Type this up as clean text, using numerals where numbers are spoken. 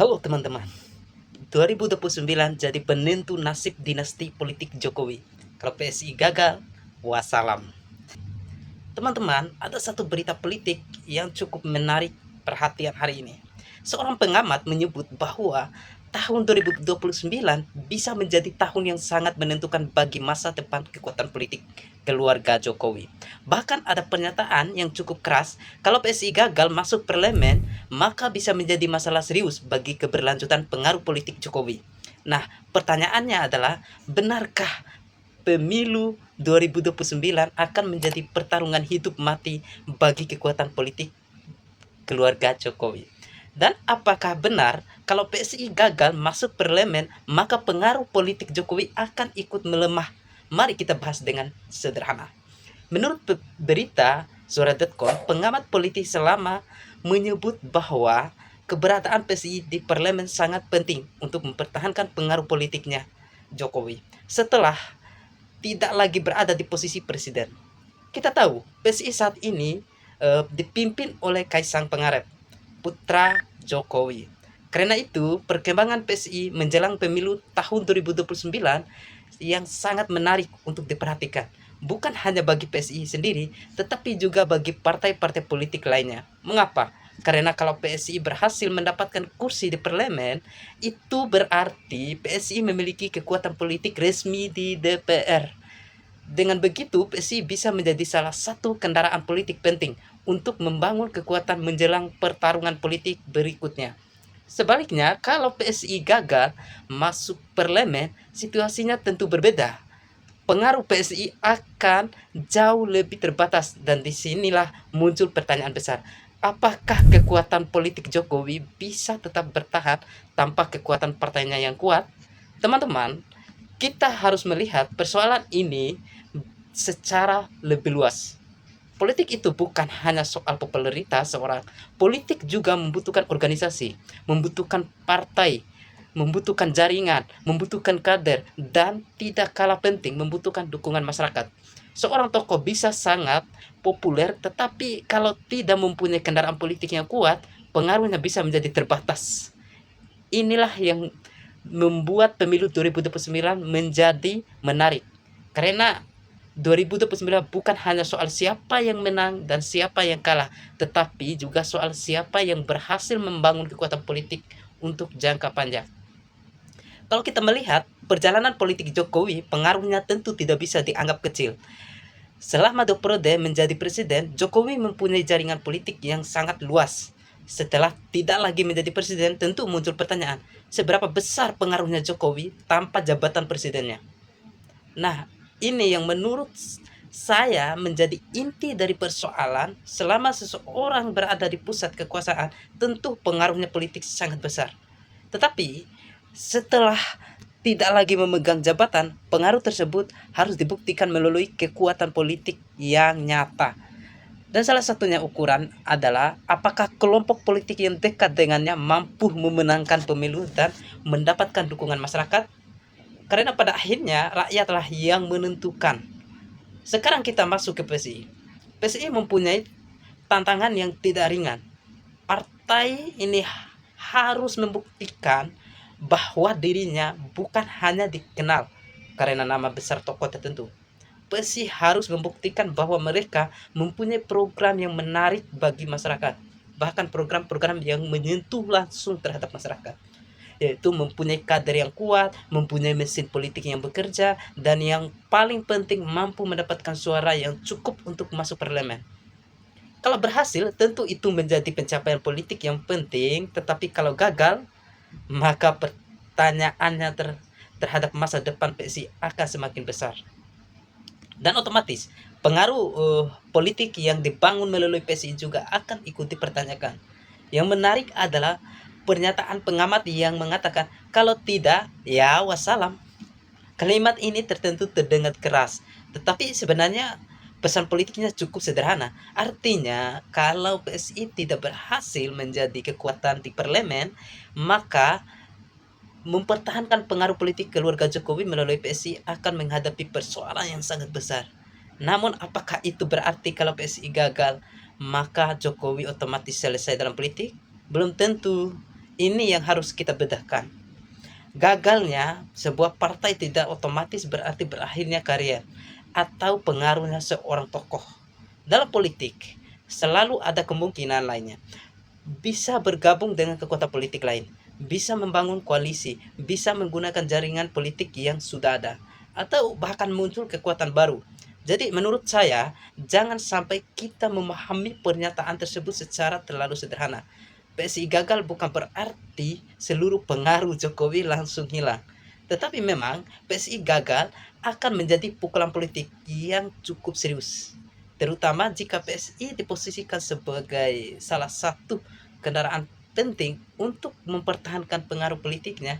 Halo teman-teman, 2029 jadi penentu nasib dinasti politik Jokowi. Kalau PSI gagal, wassalam. Teman-teman, ada satu berita politik yang cukup menarik perhatian hari ini. Seorang pengamat menyebut bahwa tahun 2029 bisa menjadi tahun yang sangat menentukan bagi masa depan kekuatan politik keluarga Jokowi. Bahkan ada pernyataan yang cukup keras, kalau PSI gagal masuk parlemen, maka bisa menjadi masalah serius bagi keberlanjutan pengaruh politik Jokowi. Nah, pertanyaannya adalah, benarkah pemilu 2029 akan menjadi pertarungan hidup mati bagi kekuatan politik keluarga Jokowi? Dan apakah benar kalau PSI gagal masuk parlemen, maka pengaruh politik Jokowi akan ikut melemah? Mari kita bahas dengan sederhana. Menurut berita Suara.com, pengamat politik selama menyebut bahwa keberadaan PSI di parlemen sangat penting untuk mempertahankan pengaruh politiknya Jokowi setelah tidak lagi berada di posisi presiden. Kita tahu PSI saat ini dipimpin oleh Kaisang Pangarep, putra Jokowi. Karena itu, perkembangan PSI menjelang pemilu tahun 2029 yang sangat menarik untuk diperhatikan. Bukan hanya bagi PSI sendiri, tetapi juga bagi partai-partai politik lainnya. Mengapa? Karena kalau PSI berhasil mendapatkan kursi di parlemen, itu berarti PSI memiliki kekuatan politik resmi di DPR. Dengan begitu, PSI bisa menjadi salah satu kendaraan politik penting untuk membangun kekuatan menjelang pertarungan politik berikutnya. Sebaliknya, kalau PSI gagal masuk parlemen, situasinya tentu berbeda. Pengaruh PSI akan jauh lebih terbatas, dan disinilah muncul pertanyaan besar. Apakah kekuatan politik Jokowi bisa tetap bertahan tanpa kekuatan partainya yang kuat? Teman-teman, kita harus melihat persoalan ini secara lebih luas. Politik itu bukan hanya soal popularitas seorang. Politik juga membutuhkan organisasi, membutuhkan partai, membutuhkan jaringan, membutuhkan kader, dan tidak kalah penting membutuhkan dukungan masyarakat. Seorang tokoh bisa sangat populer, tetapi kalau tidak mempunyai kendaraan politik yang kuat, pengaruhnya bisa menjadi terbatas. Inilah yang membuat pemilu 2029 menjadi menarik. Karena 2029 bukan hanya soal siapa yang menang dan siapa yang kalah, tetapi juga soal siapa yang berhasil membangun kekuatan politik untuk jangka panjang. Kalau kita melihat perjalanan politik Jokowi, pengaruhnya tentu tidak bisa dianggap kecil. Selama 2 periode menjadi presiden, Jokowi mempunyai jaringan politik yang sangat luas. Setelah tidak lagi menjadi presiden, tentu muncul pertanyaan, seberapa besar pengaruhnya Jokowi tanpa jabatan presidennya? Nah, ini yang menurut saya menjadi inti dari persoalan. Selama seseorang berada di pusat kekuasaan, tentu pengaruhnya politik sangat besar. Tetapi setelah tidak lagi memegang jabatan, pengaruh tersebut harus dibuktikan melalui kekuatan politik yang nyata. Dan salah satunya ukuran adalah apakah kelompok politik yang dekat dengannya mampu memenangkan pemilu dan mendapatkan dukungan masyarakat. Karena pada akhirnya rakyatlah yang menentukan. Sekarang kita masuk ke PSI. PSI mempunyai tantangan yang tidak ringan. Partai ini harus membuktikan bahwa dirinya bukan hanya dikenal karena nama besar tokoh tertentu. PSI harus membuktikan bahwa mereka mempunyai program yang menarik bagi masyarakat, bahkan program-program yang menyentuh langsung terhadap masyarakat, yaitu mempunyai kader yang kuat, mempunyai mesin politik yang bekerja, dan yang paling penting mampu mendapatkan suara yang cukup untuk masuk parlemen. Kalau berhasil, tentu itu menjadi pencapaian politik yang penting, tetapi kalau gagal, maka pertanyaannya terhadap masa depan PSI akan semakin besar. Dan otomatis, pengaruh politik yang dibangun melalui PSI juga akan ikut dipertanyakan. Yang menarik adalah pernyataan pengamat yang mengatakan, kalau tidak, ya wassalam. Kalimat ini tertentu terdengar keras, tetapi sebenarnya pesan politiknya cukup sederhana. Artinya, kalau PSI tidak berhasil menjadi kekuatan di parlemen, maka mempertahankan pengaruh politik keluarga Jokowi melalui PSI akan menghadapi persoalan yang sangat besar. Namun apakah itu berarti kalau PSI gagal, maka Jokowi otomatis selesai dalam politik? Belum tentu. Ini yang harus kita bedahkan. Gagalnya sebuah partai tidak otomatis berarti berakhirnya karier atau pengaruhnya seorang tokoh. Dalam politik, selalu ada kemungkinan lainnya. Bisa bergabung dengan kekuatan politik lain, bisa membangun koalisi, bisa menggunakan jaringan politik yang sudah ada, atau bahkan muncul kekuatan baru. Jadi menurut saya, jangan sampai kita memahami pernyataan tersebut secara terlalu sederhana. PSI gagal bukan berarti seluruh pengaruh Jokowi langsung hilang. Tetapi memang PSI gagal akan menjadi pukulan politik yang cukup serius. Terutama jika PSI diposisikan sebagai salah satu kendaraan penting untuk mempertahankan pengaruh politiknya